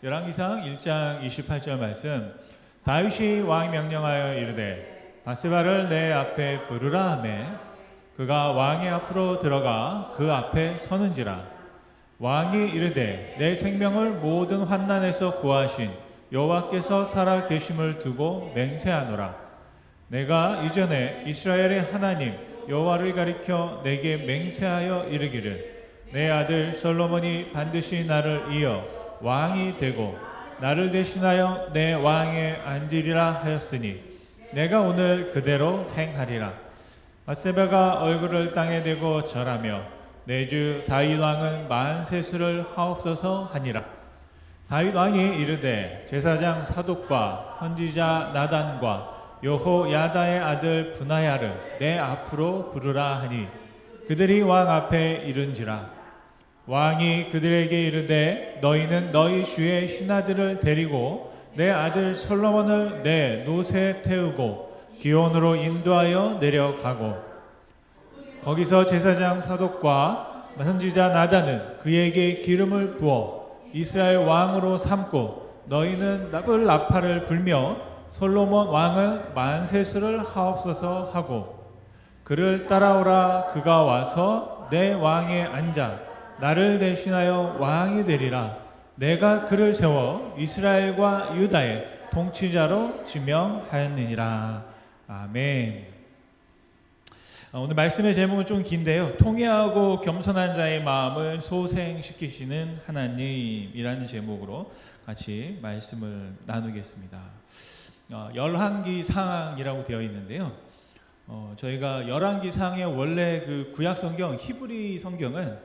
열왕기상 1장 28절 말씀. 다윗이 왕이 명령하여 이르되 바세바를 내 앞에 부르라 하매 그가 왕의 앞으로 들어가 그 앞에 서는지라. 왕이 이르되 내 생명을 모든 환난에서 구하신 여호와께서 살아 계심을 두고 맹세하노라. 내가 이전에 이스라엘의 하나님 여호와를 가리켜 내게 맹세하여 이르기를 내 아들 솔로몬이 반드시 나를 이어 왕이 되고 나를 대신하여 내 왕에 앉으리라 하였으니 내가 오늘 그대로 행하리라. 바세바가 얼굴을 땅에 대고 절하며 내 주 다윗 왕은 만세수를 하옵소서 하니라. 다윗 왕이 이르되 제사장 사독과 선지자 나단과 여호야다의 아들 브나야를 내 앞으로 부르라 하니 그들이 왕 앞에 이른지라. 왕이 그들에게 이르되 너희는 너희 주의 신하들을 데리고 내 아들 솔로몬을 내 노새에 태우고 기온으로 인도하여 내려가고 거기서 제사장 사독과 선지자 나단은 그에게 기름을 부어 이스라엘 왕으로 삼고 너희는 나불나파를 불며 솔로몬 왕은 만세수를 하옵소서 하고 그를 따라오라. 그가 와서 내 왕에 앉아 나를 대신하여 왕이 되리라. 내가 그를 세워 이스라엘과 유다의 통치자로 지명하였느니라. 아멘. 오늘 말씀의 제목은 좀 긴데요. 통회하고 겸손한 자의 마음을 소생시키시는 하나님이라는 제목으로 같이 말씀을 나누겠습니다. 열왕기상이라고 되어 있는데요. 저희가 열왕기상의 원래 그 구약 성경 히브리 성경은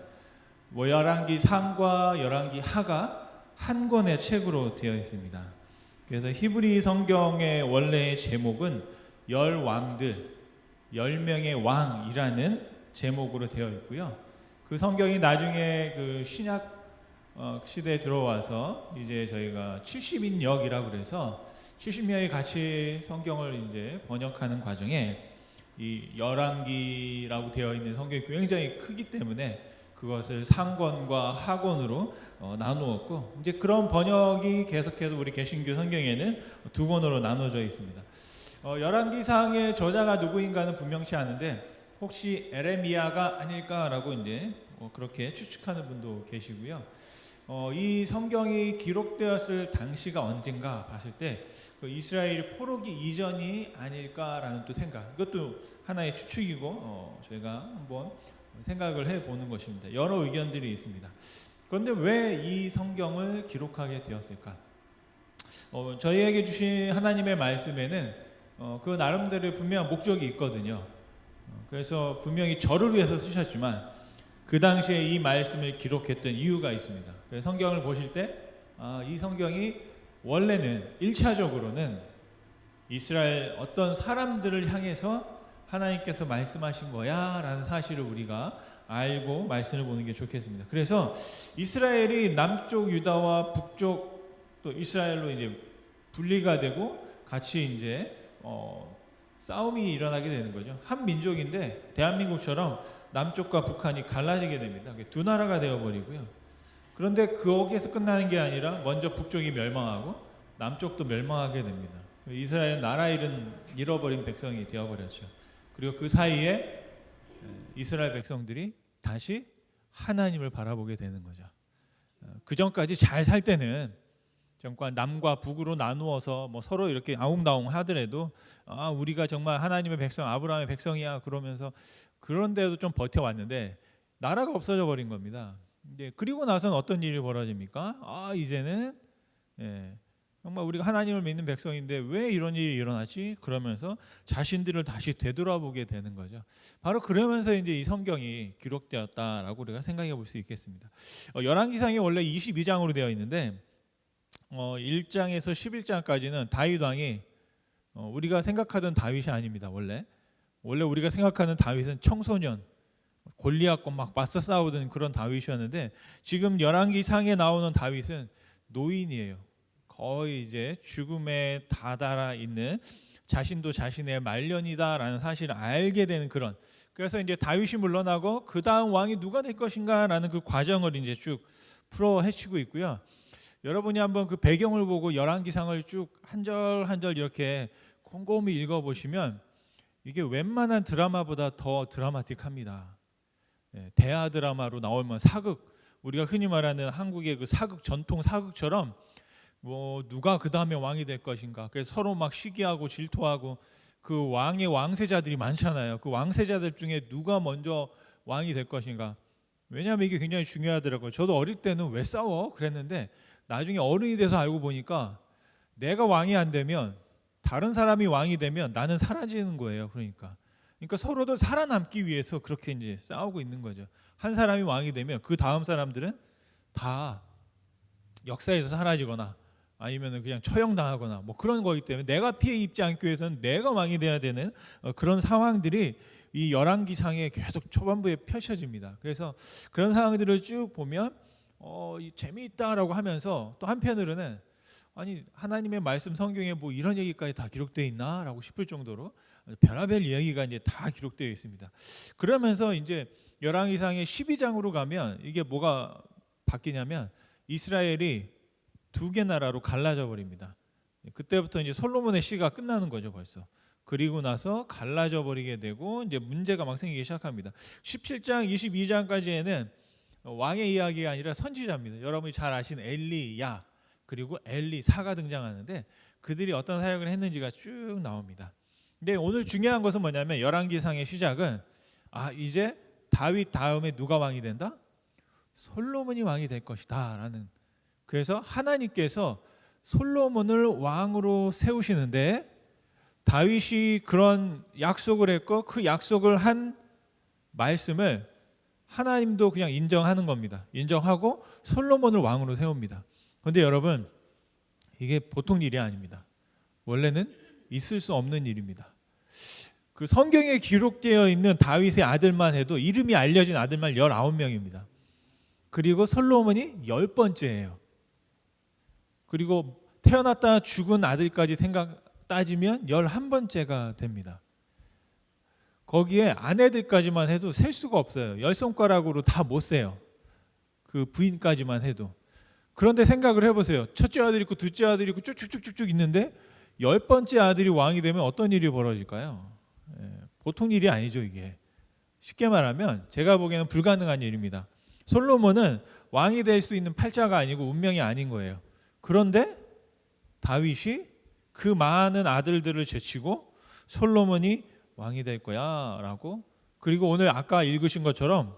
열왕기상과 열왕기하가 한 권의 책으로 되어 있습니다. 그래서 히브리 성경의 원래의 제목은 열 왕들, 10명의 왕이라는 제목으로 되어 있고요. 그 성경이 나중에 그 신약 시대에 들어와서 이제 저희가 70인역이라고 그래서 70명이 같이 성경을 이제 번역하는 과정에 이 열왕기라고 되어 있는 성경이 굉장히 크기 때문에 그것을 상권과 하권으로 나누었고 이제 그런 번역이 계속해서 우리 개신교 성경에는 두 권으로 나눠져 있습니다. 열왕기상의 저자가 누구인가는 분명치 않은데 혹시 에레미야가 아닐까라고 이제 그렇게 추측하는 분도 계시고요. 이 성경이 기록되었을 당시가 언젠가 봤을 때 그 이스라엘 포로기 이전이 아닐까라는 또 생각. 이것도 하나의 추측이고 저희가 한번 생각을 해보는 것입니다. 여러 의견들이 있습니다. 그런데 왜 이 성경을 기록하게 되었을까? 저희에게 주신 하나님의 말씀에는 그 나름대로의 분명한 목적이 있거든요. 그래서 분명히 저를 위해서 쓰셨지만 그 당시에 이 말씀을 기록했던 이유가 있습니다. 그래서 성경을 보실 때 이 성경이 원래는 1차적으로는 이스라엘 어떤 사람들을 향해서 하나님께서 말씀하신 거야 라는 사실을 우리가 알고 말씀을 보는 게 좋겠습니다. 그래서 이스라엘이 남쪽 유다와 북쪽 또 이스라엘로 이제 분리가 되고 같이 이제 싸움이 일어나게 되는 거죠. 한 민족인데 대한민국처럼 남쪽과 북한이 갈라지게 됩니다. 두 나라가 되어버리고요. 그런데 거기에서 끝나는 게 아니라 먼저 북쪽이 멸망하고 남쪽도 멸망하게 됩니다. 이스라엘은 나라 잃어버린 백성이 되어버렸죠. 그리고 그 사이에 이스라엘 백성들이 다시 하나님을 바라보게 되는 거죠. 그 전까지 잘 살 때는 정말 남과 북으로 나누어서 뭐 서로 이렇게 아웅다웅 하더라도 우리가 정말 하나님의 백성, 아브라함의 백성이야 그러면서 그런데도 좀 버텨왔는데 나라가 없어져 버린 겁니다. 그리고 나서는 어떤 일이 벌어집니까? 이제는 정말 우리가 하나님을 믿는 백성인데 왜 이런 일이 일어나지? 그러면서 자신들을 다시 되돌아보게 되는 거죠. 바로 그러면서 이제 이 성경이 기록되었다라고 우리가 생각해 볼 수 있겠습니다. 열왕기상이 원래 22장으로 되어 있는데 1장에서 11장까지는 다윗 왕이 우리가 생각하던 다윗이 아닙니다. 원래 우리가 생각하는 다윗은 청소년, 골리앗과 막 맞서 싸우던 그런 다윗이었는데 지금 열왕기상에 나오는 다윗은 노인이에요. 거의 이제 죽음에 다다라 있는 자신도 자신의 말년이다라는 사실을 알게 되는 그래서 이제 다윗이 물러나고 그 다음 왕이 누가 될 것인가라는 그 과정을 이제 쭉 풀어 헤치고 있고요. 여러분이 한번 그 배경을 보고 열왕기상을 쭉 한 절 한 절 이렇게 곰곰이 읽어보시면 이게 웬만한 드라마보다 더 드라마틱합니다. 대하 드라마로 나오면 사극, 우리가 흔히 말하는 한국의 그 사극, 전통 사극처럼 뭐 누가 그 다음에 왕이 될 것인가, 그래서 서로 막 시기하고 질투하고 그 왕의 왕세자들이 많잖아요. 그 왕세자들 중에 누가 먼저 왕이 될 것인가. 왜냐하면 이게 굉장히 중요하더라고요. 저도 어릴 때는 왜 싸워 그랬는데 나중에 어른이 돼서 알고 보니까 내가 왕이 안 되면, 다른 사람이 왕이 되면 나는 사라지는 거예요. 그러니까 서로도 살아남기 위해서 그렇게 이제 싸우고 있는 거죠. 한 사람이 왕이 되면 그 다음 사람들은 다 역사에서 사라지거나 아니면 그냥 처형당하거나 뭐 그런 거기 때문에 내가 피해 입지 않기 위해서는 내가 왕이 돼야 되는 그런 상황들이 이 열왕기상에 계속 초반부에 펼쳐집니다. 그래서 그런 상황들을 쭉 보면 재미있다라고 하면서 또 한편으로는 아니 하나님의 말씀 성경에 뭐 이런 얘기까지 다 기록되어 있나라고 싶을 정도로 별의별 이야기가 이제 다 기록되어 있습니다. 그러면서 이제 열왕기상의 12장으로 가면 이게 뭐가 바뀌냐면 이스라엘이 두 개 나라로 갈라져 버립니다. 그때부터 이제 솔로몬의 시가 끝나는 거죠, 벌써. 그리고 나서 갈라져 버리게 되고 이제 문제가 막 생기기 시작합니다. 17장, 22장까지에는 왕의 이야기가 아니라 선지자입니다. 여러분이 잘 아시는 엘리야 그리고 엘리사가 등장하는데 그들이 어떤 사역을 했는지가 쭉 나옵니다. 근데 오늘 중요한 것은 뭐냐면 열왕기상의 시작은 이제 다윗 다음에 누가 왕이 된다? 솔로몬이 왕이 될 것이다라는. 그래서 하나님께서 솔로몬을 왕으로 세우시는데 다윗이 그런 약속을 했고 그 약속을 한 말씀을 하나님도 그냥 인정하는 겁니다. 인정하고 솔로몬을 왕으로 세웁니다. 그런데 여러분 이게 보통 일이 아닙니다. 원래는 있을 수 없는 일입니다. 그 성경에 기록되어 있는 다윗의 아들만 해도 이름이 알려진 아들만 19명입니다. 그리고 솔로몬이 10번째예요. 그리고 태어났다 죽은 아들까지 따지면 11번째가 됩니다. 거기에 아내들까지만 해도 셀 수가 없어요. 10손가락으로 다 못 세요. 그 부인까지만 해도. 그런데 생각을 해보세요. 첫째 아들 있고 둘째 아들 있고 쭉쭉쭉쭉 있는데 10번째 아들이 왕이 되면 어떤 일이 벌어질까요? 보통 일이 아니죠, 이게. 쉽게 말하면 제가 보기에는 불가능한 일입니다. 솔로몬은 왕이 될 수 있는 팔자가 아니고 운명이 아닌 거예요. 그런데 다윗이 그 많은 아들들을 제치고 솔로몬이 왕이 될 거야 라고. 그리고 오늘 아까 읽으신 것처럼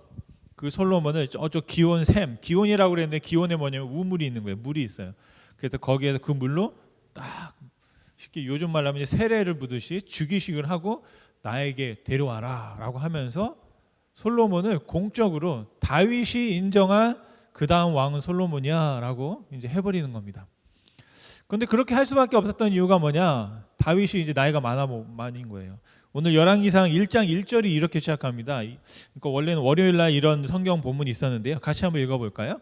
그 솔로몬을 저쪽 기온 샘, 기온이라고 그랬는데 기온에 뭐냐면 우물이 있는 거예요. 물이 있어요. 그래서 거기에서 그 물로 딱 쉽게 요즘 말로 하면 세례를 부듯이 즉위식을 하고 나에게 데려와라 라고 하면서 솔로몬을 공적으로 다윗이 인정한 그 다음 왕은 솔로몬이야 라고 이제 해버리는 겁니다. 그런데 그렇게 할 수밖에 없었던 이유가 뭐냐? 다윗이 이제 나이가 많은 거예요. 오늘 열왕기상 1장 1절이 이렇게 시작합니다. 그러니까 원래는 월요일 날 이런 성경 본문이 있었는데요. 같이 한번 읽어볼까요?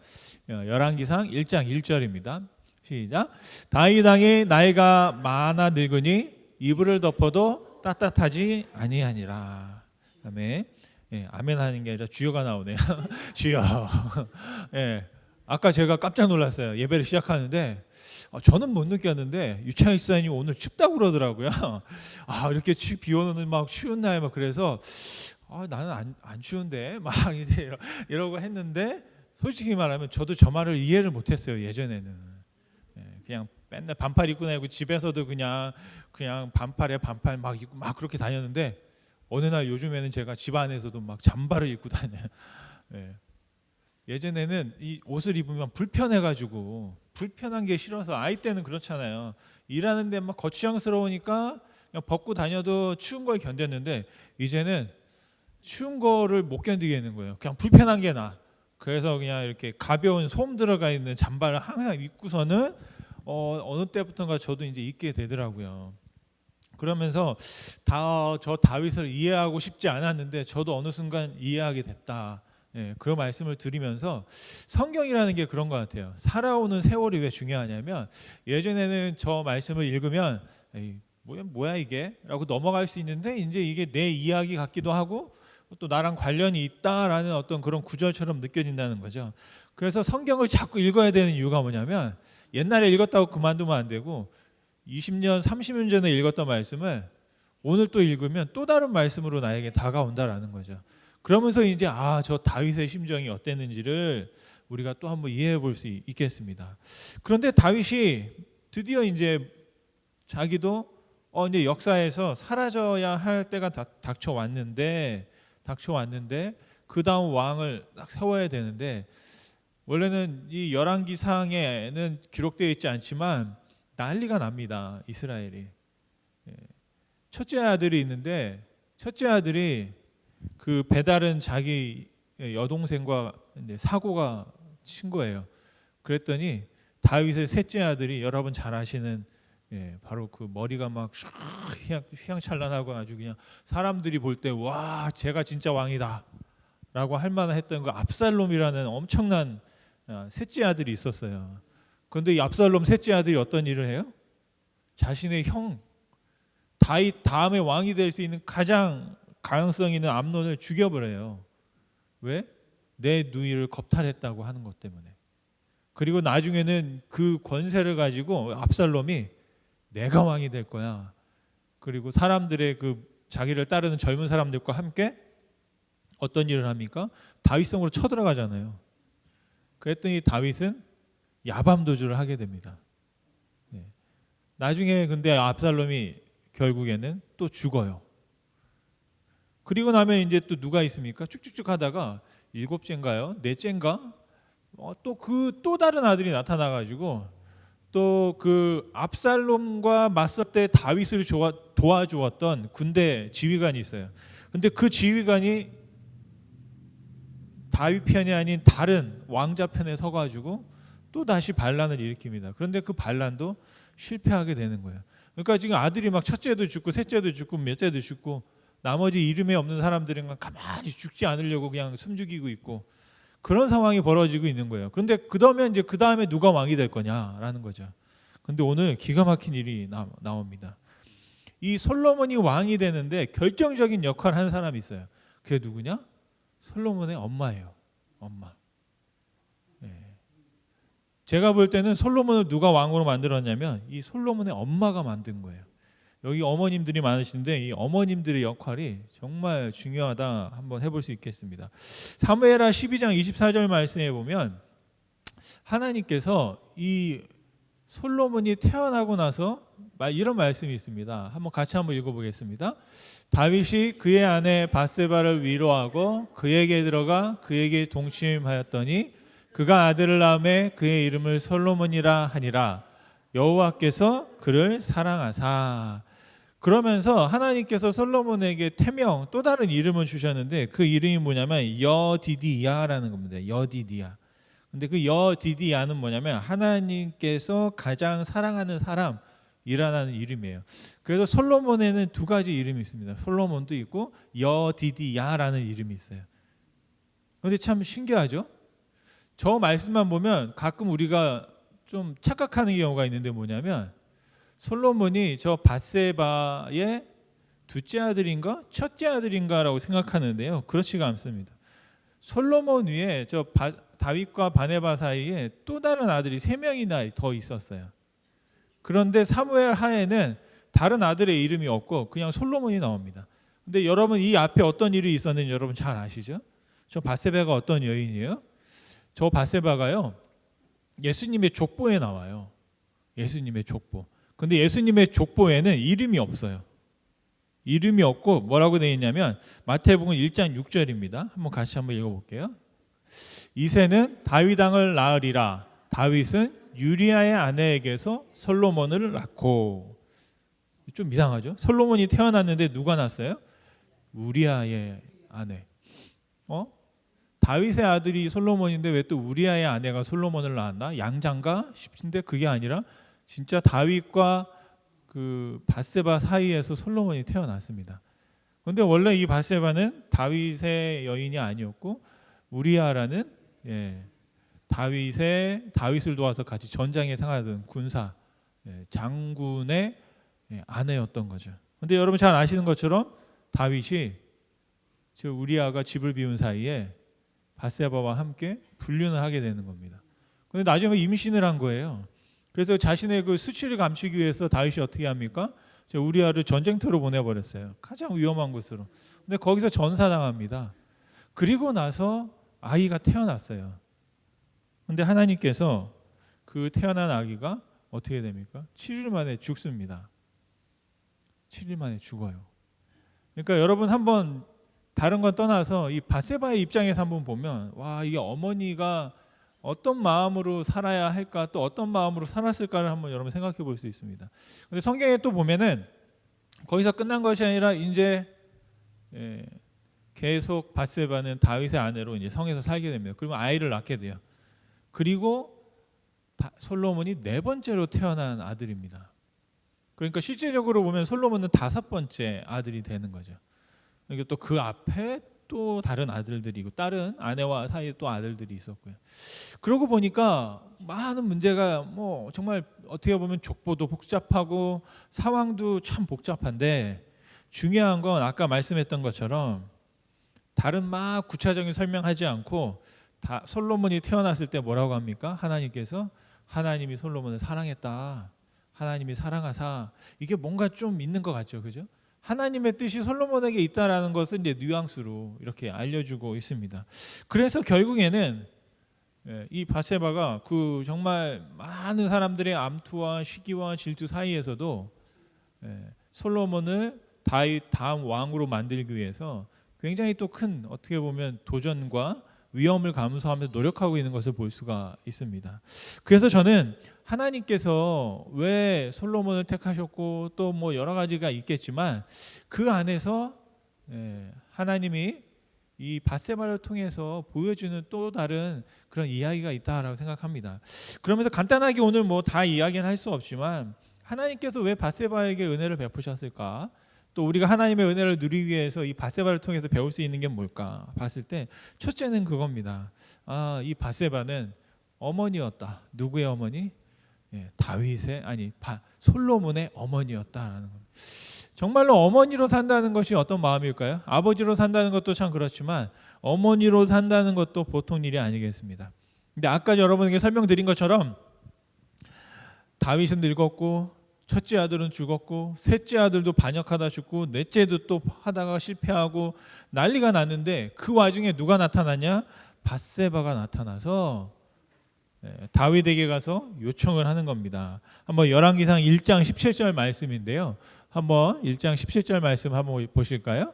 열왕기상 1장 1절입니다. 시작. 다윗 왕이 나이가 많아 늙으니 이불을 덮어도 따뜻하지 아니하니라. 아멘. 아멘 하는 게 아니라 주여가 나오네요. 주여. 아까 제가 깜짝 놀랐어요. 예배를 시작하는데 저는 못 느꼈는데 유창희 사님 오늘 춥다고 그러더라고요. 이렇게 비 오는 막 추운 날 막 그래서 나는 안 추운데 막 이제 이러고 했는데 솔직히 말하면 저도 저 말을 이해를 못했어요. 예전에는 그냥 맨날 반팔 입고 다니고 집에서도 그냥 반팔에 반팔 막 입고 막 그렇게 다녔는데 어느 날 요즘에는 제가 집 안에서도 막 잠바를 입고 다녀요. 예전에는 이 옷을 입으면 불편해가지고 불편한 게 싫어서 아이 때는 그렇잖아요. 일하는데 막 거추장스러우니까 그냥 벗고 다녀도 추운 걸 견뎠는데 이제는 추운 거를 못 견디겠는 거예요. 그냥 불편한 게 나아. 그래서 그냥 이렇게 가벼운 솜 들어가 있는 잠바를 항상 입고서는 어느 때부터인가 저도 이제 입게 되더라고요. 그러면서 저 다윗을 이해하고 싶지 않았는데 저도 어느 순간 이해하게 됐다. 그 말씀을 드리면서 성경이라는 게 그런 것 같아요. 살아오는 세월이 왜 중요하냐면 예전에는 저 말씀을 읽으면 뭐야 이게? 라고 넘어갈 수 있는데 이제 이게 내 이야기 같기도 하고 또 나랑 관련이 있다라는 어떤 그런 구절처럼 느껴진다는 거죠. 그래서 성경을 자꾸 읽어야 되는 이유가 뭐냐면 옛날에 읽었다고 그만두면 안 되고 20년, 30년 전에 읽었던 말씀을 오늘 또 읽으면 또 다른 말씀으로 나에게 다가온다라는 거죠. 그러면서 이제 저 다윗의 심정이 어땠는지를 우리가 또 한번 이해해 볼 수 있겠습니다. 그런데 다윗이 드디어 이제 자기도 이제 역사에서 사라져야 할 때가 닥쳐왔는데 그 다음 왕을 딱 세워야 되는데 원래는 이 열왕기상에는 기록되어 있지 않지만 난리가 납니다. 이스라엘이. 첫째 아들이 있는데 첫째 아들이 그 배다른 자기 여동생과 이제 사고가 친 거예요. 그랬더니 다윗의 셋째 아들이 여러분 잘 아시는 바로 그 머리가 막 휘황찬란하고 아주 그냥 사람들이 볼 때 와 제가 진짜 왕이다 라고 할 만했던 그 압살롬이라는 엄청난 셋째 아들이 있었어요. 그런데 이 압살롬 셋째 아들이 어떤 일을 해요? 자신의 형 다윗 다음에 왕이 될 수 있는 가장 가능성 있는 암논을 죽여버려요. 왜? 내 누이를 겁탈했다고 하는 것 때문에. 그리고 나중에는 그 권세를 가지고 압살롬이 내가 왕이 될 거야. 그리고 사람들의 그 자기를 따르는 젊은 사람들과 함께 어떤 일을 합니까? 다윗성으로 쳐들어가잖아요. 그랬더니 다윗은 야밤도주를 하게 됩니다. 나중에 근데 압살롬이 결국에는 또 죽어요. 그리고 나면 이제 또 누가 있습니까? 쭉쭉쭉 하다가 일곱째인가요? 넷째인가? 또 다른 아들이 나타나가지고 또 그 압살롬과 맞설 때 다윗을 도와주었던 군대 지휘관이 있어요. 근데 그 지휘관이 다윗 편이 아닌 다른 왕자 편에 서가지고 또 다시 반란을 일으킵니다. 그런데 그 반란도 실패하게 되는 거예요. 그러니까 지금 아들이 막 첫째도 죽고 셋째도 죽고 몇째도 죽고 나머지 이름에 없는 사람들은 가만히 죽지 않으려고 그냥 숨죽이고 있고 그런 상황이 벌어지고 있는 거예요. 그런데 그러면 이제 그 다음에 누가 왕이 될 거냐라는 거죠. 그런데 오늘 기가 막힌 일이 나옵니다. 이 솔로몬이 왕이 되는데 결정적인 역할을 한 사람이 있어요. 그게 누구냐? 솔로몬의 엄마예요. 엄마. 제가 볼 때는 솔로몬을 누가 왕으로 만들었냐면 이 솔로몬의 엄마가 만든 거예요. 여기 어머님들이 많으신데 이 어머님들의 역할이 정말 중요하다 한번 해볼 수 있겠습니다. 사무엘하 12장 24절 말씀에 보면 하나님께서 이 솔로몬이 태어나고 나서 이런 말씀이 있습니다. 한번 같이 한번 읽어보겠습니다. 다윗이 그의 아내 바세바를 위로하고 그에게 들어가 그에게 동침하였더니 그가 아들을 낳음에 그의 이름을 솔로몬이라 하니라. 여호와께서 그를 사랑하사. 그러면서 하나님께서 솔로몬에게 태명 또 다른 이름을 주셨는데 그 이름이 뭐냐면 여디디야라는 겁니다. 여디디야. 근데 그 여디디야는 뭐냐면 하나님께서 가장 사랑하는 사람이라는 이름이에요. 그래서 솔로몬에는 두 가지 이름이 있습니다. 솔로몬도 있고 여디디야라는 이름이 있어요. 그런데 참 신기하죠? 저 말씀만 보면 가끔 우리가 좀 착각하는 경우가 있는데 뭐냐면 솔로몬이 저 밧세바의 둘째 아들인가 첫째 아들인가라고 생각하는데요. 그렇지가 않습니다. 솔로몬 위에 저 다윗과 바네바 사이에 또 다른 아들이 3명이나 더 있었어요. 그런데 사무엘 하에는 다른 아들의 이름이 없고 그냥 솔로몬이 나옵니다. 근데 여러분 이 앞에 어떤 일이 있었는지 여러분 잘 아시죠? 저 밧세바가 어떤 여인이에요? 저 밧세바가요. 예수님의 족보에 나와요. 예수님의 족보. 근데 예수님의 족보에는 이름이 없어요. 이름이 없고 뭐라고 되어 있냐면 마태복음 1장 6절입니다. 한번 같이 한번 읽어볼게요. 이새는 다윗 왕을 낳으리라. 다윗은 유리아의 아내에게서 솔로몬을 낳고. 좀 이상하죠? 솔로몬이 태어났는데 누가 낳았어요? 우리아의 아내. 다윗의 아들이 솔로몬인데 왜 또 우리아의 아내가 솔로몬을 낳았나? 양자인가 싶은데 그게 아니라 진짜 다윗과 그 밧세바 사이에서 솔로몬이 태어났습니다. 그런데 원래 이 밧세바는 다윗의 여인이 아니었고 우리아라는 다윗을 도와서 같이 전장에 상하던 군사 장군의 아내였던 거죠. 그런데 여러분 잘 아시는 것처럼 다윗이 저 우리아가 집을 비운 사이에 밧세바와 함께 불륜을 하게 되는 겁니다. 근데 나중에 임신을 한 거예요. 그래서 자신의 그 수치를 감추기 위해서 다윗이 어떻게 합니까? 저 우리아를 전쟁터로 보내버렸어요. 가장 위험한 곳으로. 근데 거기서 전사당합니다. 그리고 나서 아이가 태어났어요. 근데 하나님께서 그 태어난 아기가 어떻게 됩니까? 7일 만에 죽습니다. 7일 만에 죽어요. 그러니까 여러분 한번 다른 건 떠나서 이 밧세바의 입장에서 한번 보면 와, 이게 어머니가 어떤 마음으로 살아야 할까, 또 어떤 마음으로 살았을까를 한번 여러분 생각해 볼 수 있습니다. 근데 성경에 또 보면은 거기서 끝난 것이 아니라 이제 계속 밧세바는 다윗의 아내로 이제 성에서 살게 됩니다. 그러면 아이를 낳게 돼요. 그리고 솔로몬이 4번째로 태어난 아들입니다. 그러니까 실제적으로 보면 솔로몬은 5번째 아들이 되는 거죠. 그러니까 또 그 앞에 또 다른 아들들이고 다른 아내와 사이에 또 아들들이 있었고요. 그러고 보니까 많은 문제가 뭐 정말 어떻게 보면 족보도 복잡하고 상황도 참 복잡한데 중요한 건 아까 말씀했던 것처럼 다른 막 구체적인 설명하지 않고 다 솔로몬이 태어났을 때 뭐라고 합니까? 하나님께서 하나님이 솔로몬을 사랑했다. 하나님이 사랑하사, 이게 뭔가 좀 있는 것 같죠, 그죠? 하나님의 뜻이 솔로몬에게 있다라는 것을 이제 뉘앙스로 이렇게 알려주고 있습니다. 그래서 결국에는 이 밧세바가 그 정말 많은 사람들의 암투와 시기와 질투 사이에서도 솔로몬을 다윗 다음 왕으로 만들기 위해서 굉장히 또 큰 어떻게 보면 도전과 위험을 감수하면서 노력하고 있는 것을 볼 수가 있습니다. 그래서 저는 하나님께서 왜 솔로몬을 택하셨고 또 뭐 여러 가지가 있겠지만 그 안에서 하나님이 이 밧세바를 통해서 보여주는 또 다른 그런 이야기가 있다라고 생각합니다. 그러면서 간단하게 오늘 뭐 다 이야기는 할 수 없지만 하나님께서 왜 밧세바에게 은혜를 베푸셨을까? 또 우리가 하나님의 은혜를 누리기 위해서 이 밧세바를 통해서 배울 수 있는 게 뭘까 봤을 때 첫째는 그겁니다. 이 밧세바는 어머니였다. 누구의 어머니? 다윗의 솔로몬의 어머니였다라는 겁니다. 정말로 어머니로 산다는 것이 어떤 마음일까요? 아버지로 산다는 것도 참 그렇지만 어머니로 산다는 것도 보통 일이 아니겠습니다. 근데 아까 여러분에게 설명드린 것처럼 다윗은 늙었고 첫째 아들은 죽었고 셋째 아들도 반역하다 죽고 넷째도 또 하다가 실패하고 난리가 났는데 그 와중에 누가 나타나냐? 밧세바가 나타나서 다윗에게 가서 요청을 하는 겁니다. 한번 열왕기상 1장 17절 말씀인데요. 한번 1장 17절 말씀 한번 보실까요?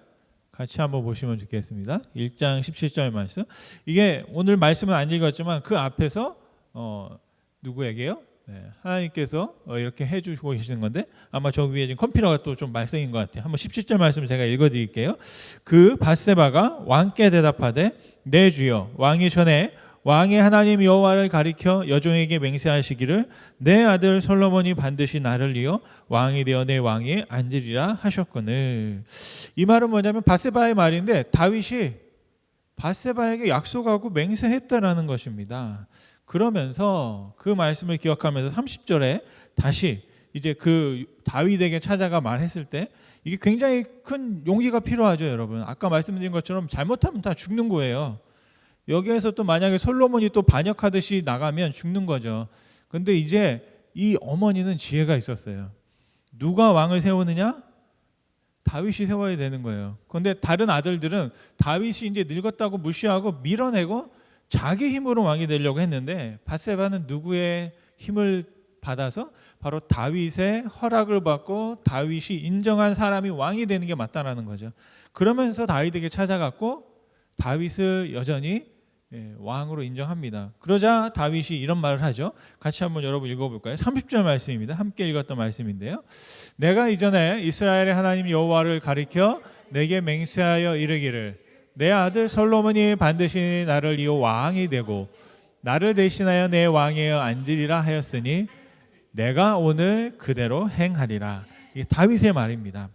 같이 한번 보시면 좋겠습니다. 1장 17절 말씀. 이게 오늘 말씀은 안 읽었지만 그 앞에서 누구에게요? 하나님께서 이렇게 해주시고 계시는 건데 아마 저 위에 지금 컴퓨터가 또 좀 말썽인 것 같아요. 한번 17절 말씀을 제가 읽어드릴게요. 그 밧세바가 왕께 대답하되 내 주여 왕이 전에 왕의 하나님 여호와를 가리켜 여종에게 맹세하시기를 내 아들 솔로몬이 반드시 나를 이어 왕이 되어 내 왕위에 앉으리라 하셨거늘. 이 말은 뭐냐면 밧세바의 말인데 다윗이 밧세바에게 약속하고 맹세했다라는 것입니다. 그러면서 그 말씀을 기억하면서 30절에 다시 이제 그 다윗에게 찾아가 말했을 때 이게 굉장히 큰 용기가 필요하죠, 여러분. 아까 말씀드린 것처럼 잘못하면 다 죽는 거예요. 여기에서 또 만약에 솔로몬이 또 반역하듯이 나가면 죽는 거죠. 근데 이제 이 어머니는 지혜가 있었어요. 누가 왕을 세우느냐? 다윗이 세워야 되는 거예요. 그런데 다른 아들들은 다윗이 이제 늙었다고 무시하고 밀어내고 자기 힘으로 왕이 되려고 했는데 밧세바는 누구의 힘을 받아서 바로 다윗의 허락을 받고 다윗이 인정한 사람이 왕이 되는 게 맞다라는 거죠. 그러면서 다윗에게 찾아갔고 다윗을 여전히 왕으로 인정합니다. 그러자 다윗이 이런 말을 하죠. 같이 한번 여러분 읽어볼까요? 30절 말씀입니다. 함께 읽었던 말씀인데요. 내가 이전에 이스라엘의 하나님 여호와를 가리켜 내게 맹세하여 이르기를 내 아들 솔로몬이 반드시 나를 이어 왕이 되고 나를 대신하여 내 왕위에 앉으리라 하였으니 내가 오늘 그대로 행하리라. 이게 다윗의 말입니다.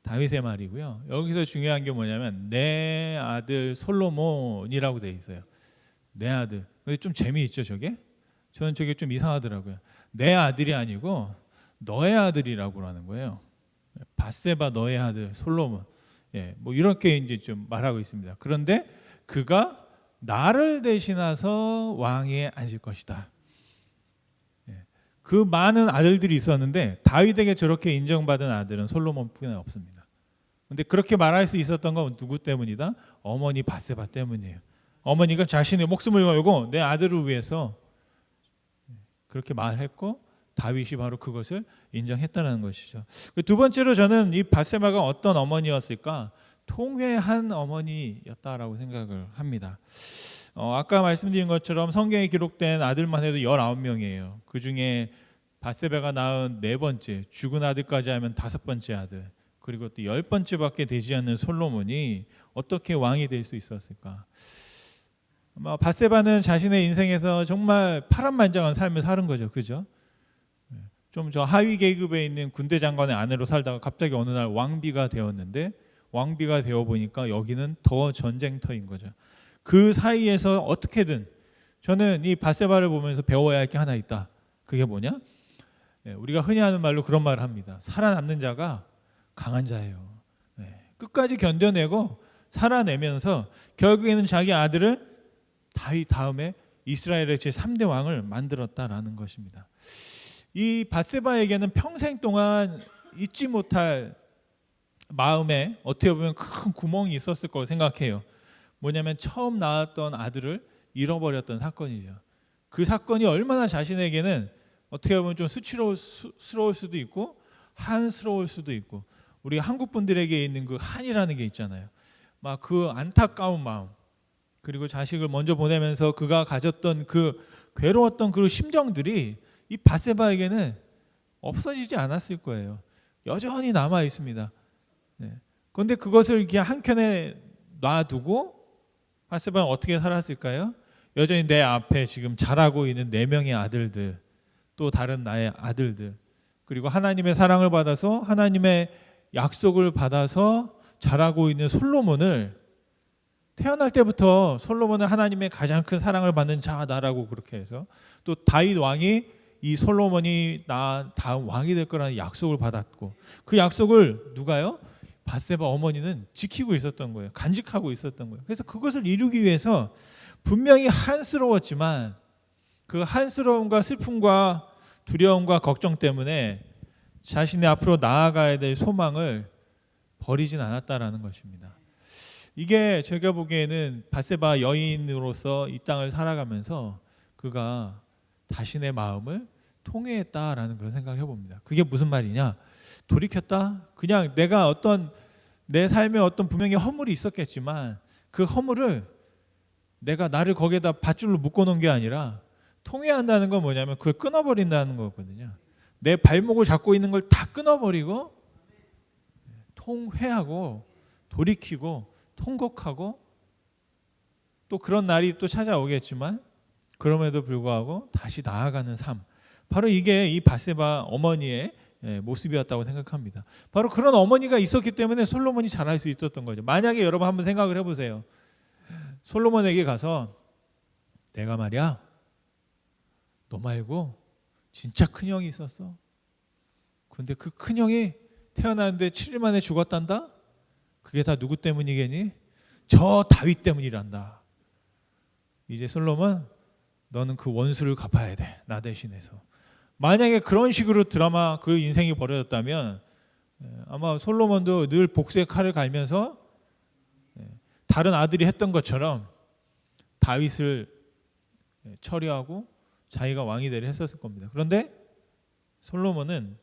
다윗의 말이고요. 여기서 중요한 게 뭐냐면 내 아들 솔로몬이라고 돼 있어요. 내 아들. 근데 좀 재미있죠, 저게? 저는 저게 좀 이상하더라고요. 내 아들이 아니고 너의 아들이라고 하는 거예요. 밧세바 너의 아들 솔로몬. 뭐 이렇게 이제 좀 말하고 있습니다. 그런데 그가 나를 대신해서 왕위에 앉을 것이다. 그 많은 아들들이 있었는데 다윗에게 저렇게 인정받은 아들은 솔로몬뿐이 없습니다. 근데 그렇게 말할 수 있었던 건 누구 때문이다? 어머니 밧세바 때문이에요. 어머니가 자신의 목숨을 걸고 내 아들을 위해서 그렇게 말했고 다윗이 바로 그것을 인정했다는 것이죠. 두 번째로 저는 이 밧세바가 어떤 어머니였을까? 통회한 어머니였다라고 생각을 합니다. 아까 말씀드린 것처럼 성경에 기록된 아들만 해도 19명이에요. 그중에 밧세바가 낳은 네 번째, 죽은 아들까지 하면 5번째 아들, 그리고 또 10번째밖에 되지 않는 솔로몬이 어떻게 왕이 될 수 있었을까? 아마 밧세바는 자신의 인생에서 정말 파란만장한 삶을 사는 거죠. 그죠? 좀 저 하위 계급에 있는 군대 장관의 아내로 살다가 갑자기 어느 날 왕비가 되었는데 왕비가 되어 보니까 여기는 더 전쟁터인 거죠. 그 사이에서 어떻게든 저는 이 밧세바를 보면서 배워야 할 게 하나 있다. 그게 뭐냐? 우리가 흔히 하는 말로 그런 말을 합니다. 살아남는 자가 강한 자예요. 끝까지 견뎌내고 살아내면서 결국에는 자기 아들을 다윗 다음에 이스라엘의 제3대 왕을 만들었다라는 것입니다. 이 밧세바에게는 평생 동안 잊지 못할 마음에 어떻게 보면 큰 구멍이 있었을 거라고 생각해요. 뭐냐면 처음 낳았던 아들을 잃어버렸던 사건이죠. 그 사건이 얼마나 자신에게는 어떻게 보면 좀 수치스러울 수도 있고 한스러울 수도 있고, 우리 한국 분들에게 있는 그 한이라는 게 있잖아요. 막 그 안타까운 마음, 그리고 자식을 먼저 보내면서 그가 가졌던 그 괴로웠던 그 심정들이 이 밧세바에게는 없어지지 않았을 거예요. 여전히 남아 있습니다. 그런데 그것을 이렇게 한켠에 놔두고 밧세바는 어떻게 살았을까요? 여전히 내 앞에 지금 자라고 있는 4명의 아들들, 또 다른 나의 아들들, 그리고 하나님의 사랑을 받아서 하나님의 약속을 받아서 자라고 있는 솔로몬을, 태어날 때부터 솔로몬은 하나님의 가장 큰 사랑을 받는 자다라고 그렇게 해서, 또 다윗 왕이 이 솔로몬이 나 다음 왕이 될 거라는 약속을 받았고, 그 약속을 누가요? 밧세바 어머니는 지키고 있었던 거예요. 간직하고 있었던 거예요. 그래서 그것을 이루기 위해서 분명히 한스러웠지만 그 한스러움과 슬픔과 두려움과 걱정 때문에 자신의 앞으로 나아가야 될 소망을 버리진 않았다라는 것입니다. 이게 제가 보기에는 밧세바 여인으로서 이 땅을 살아가면서 그가 자신의 마음을 통회했다라는 그런 생각을 해봅니다. 그게 무슨 말이냐? 돌이켰다. 그냥 내가 어떤 내 삶에 어떤 분명히 허물이 있었겠지만 그 허물을 내가 나를 거기에다 밧줄로 묶어놓은 게 아니라 통회한다는 건 뭐냐면 그걸 끊어버린다는 거거든요. 내 발목을 잡고 있는 걸 다 끊어버리고 통회하고 돌이키고 통곡하고, 또 그런 날이 또 찾아오겠지만 그럼에도 불구하고 다시 나아가는 삶, 바로 이게 이 밧세바 어머니의 모습이었다고 생각합니다. 바로 그런 어머니가 있었기 때문에 솔로몬이 잘할 수 있었던 거죠. 만약에 여러분 한번 생각을 해보세요. 솔로몬에게 가서 내가 말이야, 너 말고 진짜 큰형이 있었어. 근데 그 큰형이 태어났는데 7일 만에 죽었단다? 그게 다 누구 때문이겠니? 저 다윗 때문이란다. 이제 솔로몬, 너는 그 원수를 갚아야 돼. 나 대신해서. 만약에 그런 식으로 드라마 그 인생이 벌어졌다면 아마 솔로몬도 늘 복수의 칼을 갈면서 다른 아들이 했던 것처럼 다윗을 처리하고 자기가 왕이 되려 했었을 겁니다. 그런데 솔로몬은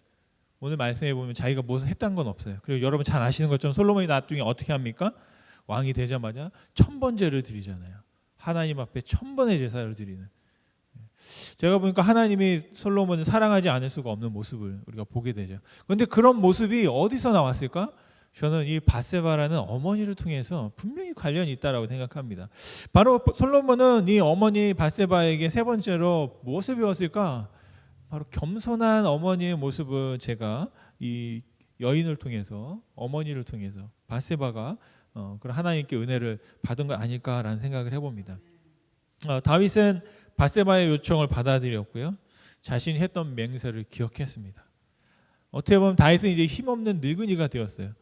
오늘 말씀해 보면 자기가 무엇을 했다는 건 없어요. 그리고 여러분 잘 아시는 것처럼 솔로몬이 나중에 어떻게 합니까? 왕이 되자마자 천번제를 드리잖아요. 하나님 앞에 천번의 제사를 드리는. 제가 보니까 하나님이 솔로몬을 사랑하지 않을 수가 없는 모습을 우리가 보게 되죠. 그런데 그런 모습이 어디서 나왔을까? 저는 이 밧세바라는 어머니를 통해서 분명히 관련이 있다라고 생각합니다. 바로 솔로몬은 이 어머니 밧세바에게 세 번째로 무엇을 배웠을까? 바로 겸손한 어머니의 모습을 제가 이 여인을 통해서, 어머니를 통해서 밧세바가 그런 하나님께 은혜를 받은 거 아닐까라는 생각을 해봅니다. 다윗은 밧세바의 요청을 받아들였고요, 자신이 했던 맹세를 기억했습니다. 어떻게 보면 다윗은 이제 힘없는 늙은이가 되었어요.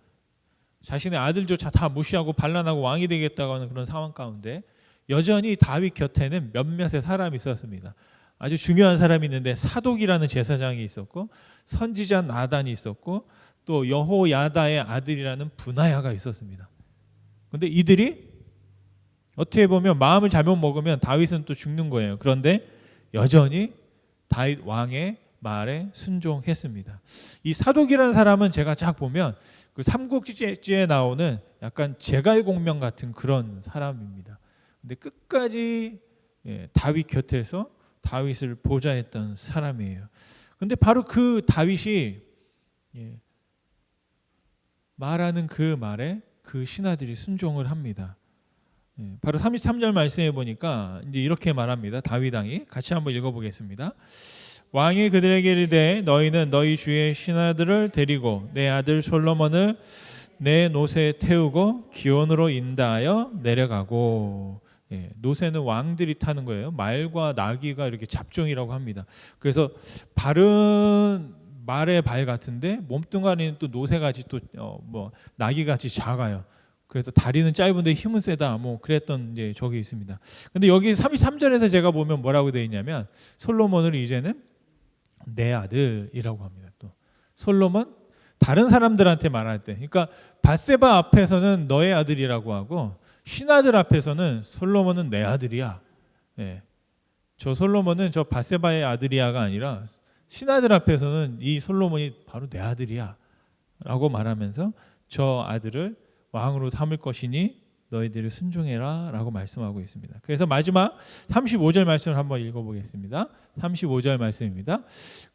자신의 아들조차 다 무시하고 반란하고 왕이 되겠다고 하는 그런 상황 가운데 여전히 다윗 곁에는 몇몇의 사람이 있었습니다. 아주 중요한 사람이 있는데 사독이라는 제사장이 있었고 선지자 나단이 있었고 또 여호야다의 아들이라는 브나야가 있었습니다. 근데 이들이 어떻게 보면 마음을 잘못 먹으면 다윗은 또 죽는 거예요. 그런데 여전히 다윗 왕의 말에 순종했습니다. 이 사독이라는 사람은 제가 쫙 보면 그 삼국지에 나오는 약간 제갈공명 같은 그런 사람입니다. 근데 끝까지 다윗 곁에서 다윗을 보좌했던 사람이에요. 근데 바로 그 다윗이 말하는 그 말에 그 신하들이 순종을 합니다. 바로 33절 말씀해 보니까 이제 이렇게 말합니다. 다윗 왕이 같이 한번 읽어보겠습니다. 왕이 그들에게 이르되 너희는 너희 주의 신하들을 데리고 내 아들 솔로몬을 내 노새에 태우고 기온으로 인도하여 내려가고. 노새는 왕들이 타는 거예요. 말과 나귀가 이렇게 잡종이라고 합니다. 그래서 발은 말의 발 같은데 몸뚱아리는 또 노새같이 또 나귀같이 작아요. 그래서 다리는 짧은데 힘은 세다. 뭐 그랬던 이제 적이 있습니다. 근데 여기 33절에서 제가 보면 뭐라고 되어 있냐면 솔로몬을 이제는 내 아들이라고 합니다. 또 솔로몬 다른 사람들한테 말할 때, 그러니까 밧세바 앞에서는 너의 아들이라고 하고 신하들 앞에서는 솔로몬은 내 아들이야. 저 솔로몬은 저 밧세바의 아들이야가 아니라 신하들 앞에서는 이 솔로몬이 바로 내 아들이야라고 말하면서 저 아들을 왕으로 삼을 것이니 너희들을 순종해라라고 말씀하고 있습니다. 그래서 마지막 35절 말씀을 한번 읽어보겠습니다. 35절 말씀입니다.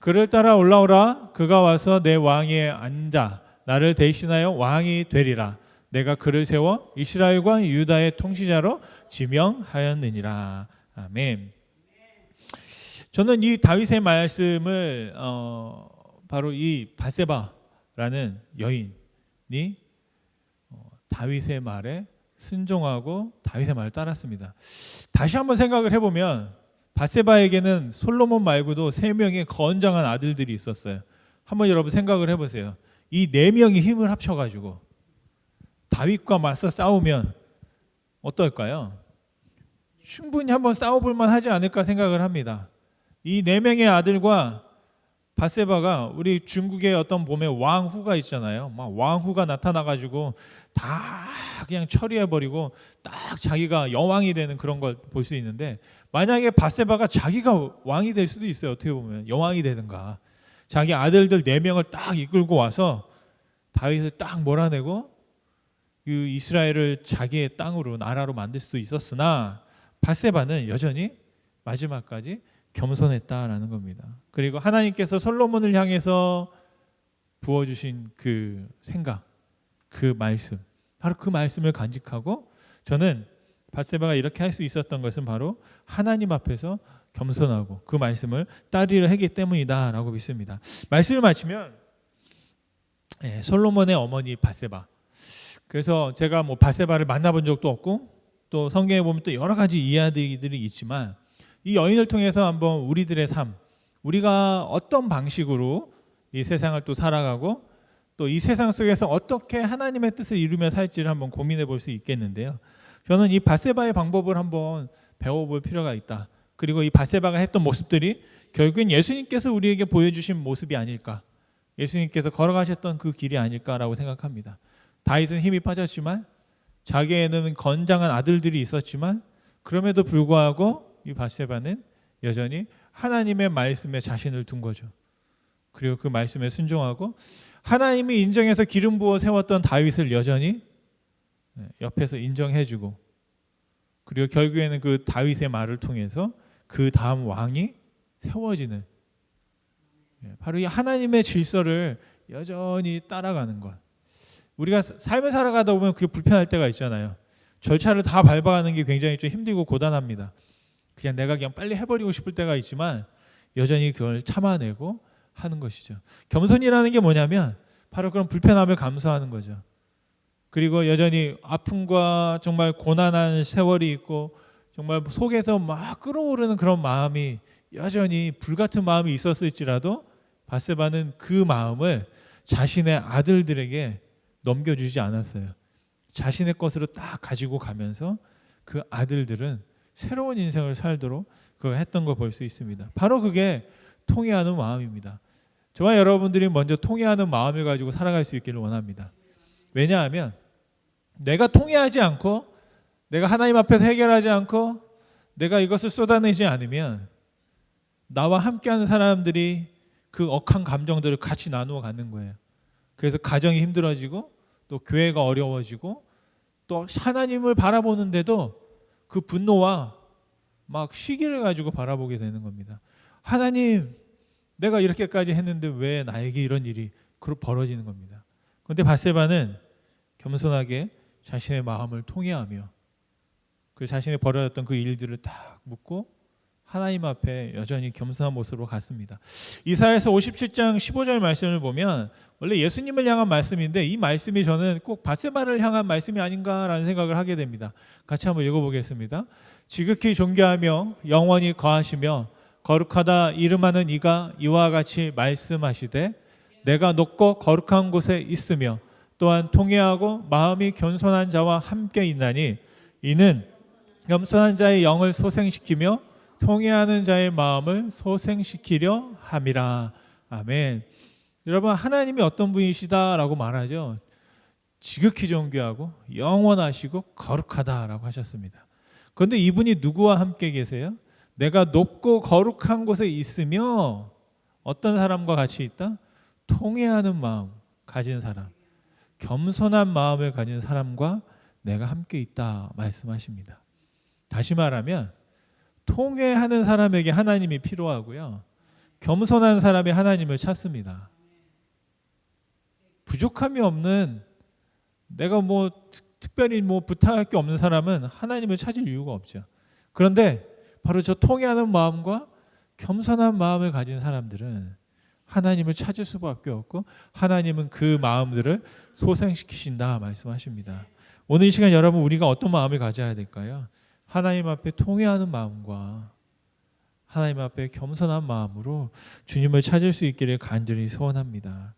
그를 따라 올라오라. 그가 와서 내 왕위에 앉아 나를 대신하여 왕이 되리라. 내가 그를 세워 이스라엘과 유다의 통치자로 지명하였느니라. 아멘. 저는 이 다윗의 말씀을 바로 이 밧세바라는 여인이 다윗의 말에 순종하고 다윗의 말을 따랐습니다. 다시 한번 생각을 해보면 밧세바에게는 솔로몬 말고도 3명의 건장한 아들들이 있었어요. 한번 여러분 생각을 해보세요. 이 4명이 힘을 합쳐가지고 다윗과 맞서 싸우면 어떨까요? 충분히 한번 싸워볼 만하지 않을까 생각을 합니다. 이 4명의 아들과 밧세바가 우리 중국의 어떤 보면 왕후가 있잖아요. 막 왕후가 나타나가지고 다 그냥 처리해버리고 딱 자기가 여왕이 되는 그런 걸 볼 수 있는데 만약에 밧세바가 자기가 왕이 될 수도 있어요. 어떻게 보면 여왕이 되든가 자기 아들들 4명을 딱 이끌고 와서 다윗을 딱 몰아내고 그 이스라엘을 자기의 땅으로 나라로 만들 수도 있었으나 밧세바는 여전히 마지막까지 겸손했다라는 겁니다. 그리고 하나님께서 솔로몬을 향해서 부어주신 그 생각, 그 말씀, 바로 그 말씀을 간직하고 저는 밧세바가 이렇게 할 수 있었던 것은 바로 하나님 앞에서 겸손하고 그 말씀을 따르려 했기 때문이다라고 믿습니다. 말씀을 마치면 솔로몬의 어머니 밧세바. 그래서 제가 뭐 밧세바를 만나본 적도 없고 또 성경에 보면 또 여러 가지 이야기들이 있지만 이 여인을 통해서 한번 우리들의 삶, 우리가 어떤 방식으로 이 세상을 또 살아가고 또 이 세상 속에서 어떻게 하나님의 뜻을 이루며 살지를 한번 고민해 볼 수 있겠는데요. 저는 이 밧세바의 방법을 한번 배워볼 필요가 있다. 그리고 이 밧세바가 했던 모습들이 결국엔 예수님께서 우리에게 보여주신 모습이 아닐까. 예수님께서 걸어가셨던 그 길이 아닐까라고 생각합니다. 다윗은 힘이 빠졌지만 자기에는 건장한 아들들이 있었지만 그럼에도 불구하고 이 밧세바는 여전히 하나님의 말씀에 자신을 둔 거죠. 그리고 그 말씀에 순종하고 하나님이 인정해서 기름 부어 세웠던 다윗을 여전히 옆에서 인정해주고 그리고 결국에는 그 다윗의 말을 통해서 그 다음 왕이 세워지는 바로 이 하나님의 질서를 여전히 따라가는 것. 우리가 삶을 살아가다 보면 그게 불편할 때가 있잖아요. 절차를 다 밟아가는 게 굉장히 좀 힘들고 고단합니다. 내가 빨리 해버리고 싶을 때가 있지만 여전히 그걸 참아내고 하는 것이죠. 겸손이라는 게 뭐냐면 바로 그런 불편함을 감수하는 거죠. 그리고 여전히 아픔과 정말 고난한 세월이 있고 정말 속에서 막 끓어오르는 그런 마음이 여전히 불같은 마음이 있었을지라도 밧세바는 그 마음을 자신의 아들들에게 넘겨주지 않았어요. 자신의 것으로 딱 가지고 가면서 그 아들들은 새로운 인생을 살도록 그걸 했던 걸 볼 수 있습니다. 바로 그게 통회하는 마음입니다. 저와 여러분들이 먼저 통회하는 마음을 가지고 살아갈 수 있기를 원합니다. 왜냐하면 내가 통회하지 않고 내가 하나님 앞에서 해결하지 않고 내가 이것을 쏟아내지 않으면 나와 함께하는 사람들이 그 억한 감정들을 같이 나누어 가는 거예요. 그래서 가정이 힘들어지고 또 교회가 어려워지고 또 하나님을 바라보는데도 그 분노와 막 시기를 가지고 바라보게 되는 겁니다. 하나님, 내가 이렇게까지 했는데 왜 나에게 이런 일이 벌어지는 겁니다. 그런데 밧세바는 겸손하게 자신의 마음을 통회하며 그 자신이 벌어졌던 그 일들을 딱 묻고 하나님 앞에 여전히 겸손한 모습으로 갔습니다. 이사야서 57장 15절 말씀을 보면 원래 예수님을 향한 말씀인데 이 말씀이 저는 꼭 밧세바를 향한 말씀이 아닌가라는 생각을 하게 됩니다. 같이 한번 읽어보겠습니다. 지극히 존귀하며 영원히 거하시며 거룩하다 이름하는 이가 이와 같이 말씀하시되 내가 높고 거룩한 곳에 있으며 또한 통회하고 마음이 겸손한 자와 함께 있나니 이는 겸손한 자의 영을 소생시키며 통회하는 자의 마음을 소생시키려 함이라. 아멘. 여러분, 하나님이 어떤 분이시다라고 말하죠. 지극히 존귀하고 영원하시고 거룩하다라고 하셨습니다. 그런데 이분이 누구와 함께 계세요? 내가 높고 거룩한 곳에 있으며 어떤 사람과 같이 있다? 통회하는 마음 가진 사람, 겸손한 마음을 가진 사람과 내가 함께 있다 말씀하십니다. 다시 말하면 통회하는 사람에게 하나님이 필요하고요. 겸손한 사람이 하나님을 찾습니다. 부족함이 없는 내가 특별히 부탁할 게 없는 사람은 하나님을 찾을 이유가 없죠. 그런데 바로 저 통회하는 마음과 겸손한 마음을 가진 사람들은 하나님을 찾을 수밖에 없고 하나님은 그 마음들을 소생시키신다 말씀하십니다. 오늘 이 시간 여러분 우리가 어떤 마음을 가져야 될까요? 하나님 앞에 통회하는 마음과 하나님 앞에 겸손한 마음으로 주님을 찾을 수 있기를 간절히 소원합니다.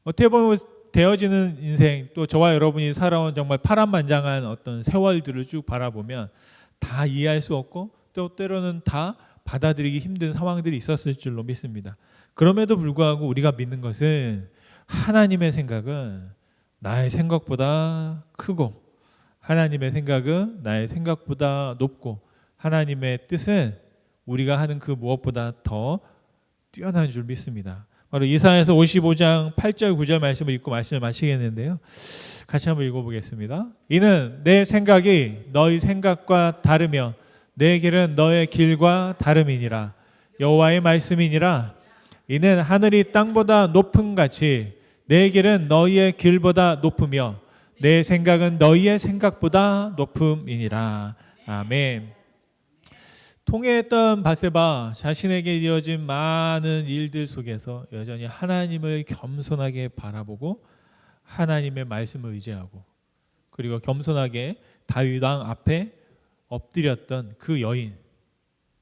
어떻게 보면 되어지는 인생 또 저와 여러분이 살아온 정말 파란만장한 어떤 세월들을 쭉 바라보면 다 이해할 수 없고 또 때로는 다 받아들이기 힘든 상황들이 있었을 줄로 믿습니다. 그럼에도 불구하고 우리가 믿는 것은 하나님의 생각은 나의 생각보다 크고 하나님의 생각은 나의 생각보다 높고 하나님의 뜻은 우리가 하는 그 무엇보다 더 뛰어난 줄 믿습니다. 바로 이사야서 55장 8절 9절 말씀을 읽고 말씀을 마치겠는데요. 같이 한번 읽어보겠습니다. 이는 내 생각이 너희 생각과 다르며 내 길은 너의 길과 다름이니라. 여호와의 말씀이니라. 이는 하늘이 땅보다 높음 같이 내 길은 너희의 길보다 높으며 내 생각은 너희의 생각보다 높음이니라. 아멘. 통회했던 밧세바 자신에게 이어진 많은 일들 속에서 여전히 하나님을 겸손하게 바라보고 하나님의 말씀을 의지하고 그리고 겸손하게 다윗 왕 앞에 엎드렸던 그 여인.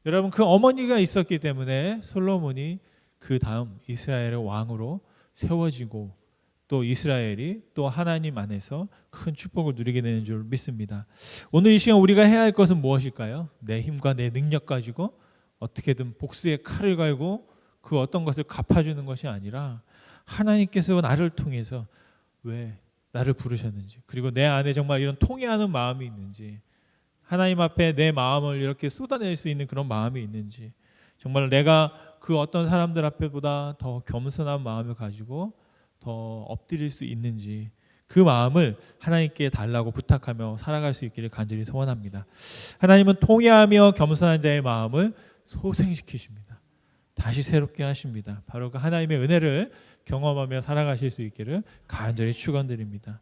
여러분 그 어머니가 있었기 때문에 솔로몬이 그 다음 이스라엘의 왕으로 세워지고 또 이스라엘이 또 하나님 안에서 큰 축복을 누리게 되는 줄 믿습니다. 오늘 이 시간 우리가 해야 할 것은 무엇일까요? 내 힘과 내 능력 가지고 어떻게든 복수의 칼을 갈고 그 어떤 것을 갚아주는 것이 아니라 하나님께서 나를 통해서 왜 나를 부르셨는지 그리고 내 안에 정말 이런 통회하는 마음이 있는지 하나님 앞에 내 마음을 이렇게 쏟아낼 수 있는 그런 마음이 있는지 정말 내가 그 어떤 사람들 앞에보다 더 겸손한 마음을 가지고 더 엎드릴 수 있는지 그 마음을 하나님께 달라고 부탁하며 살아갈 수 있기를 간절히 소원합니다. 하나님은 통회하며 겸손한 자의 마음을 소생시키십니다. 다시 새롭게 하십니다. 바로 그 하나님의 은혜를 경험하며 살아가실 수 있기를 간절히 축원드립니다.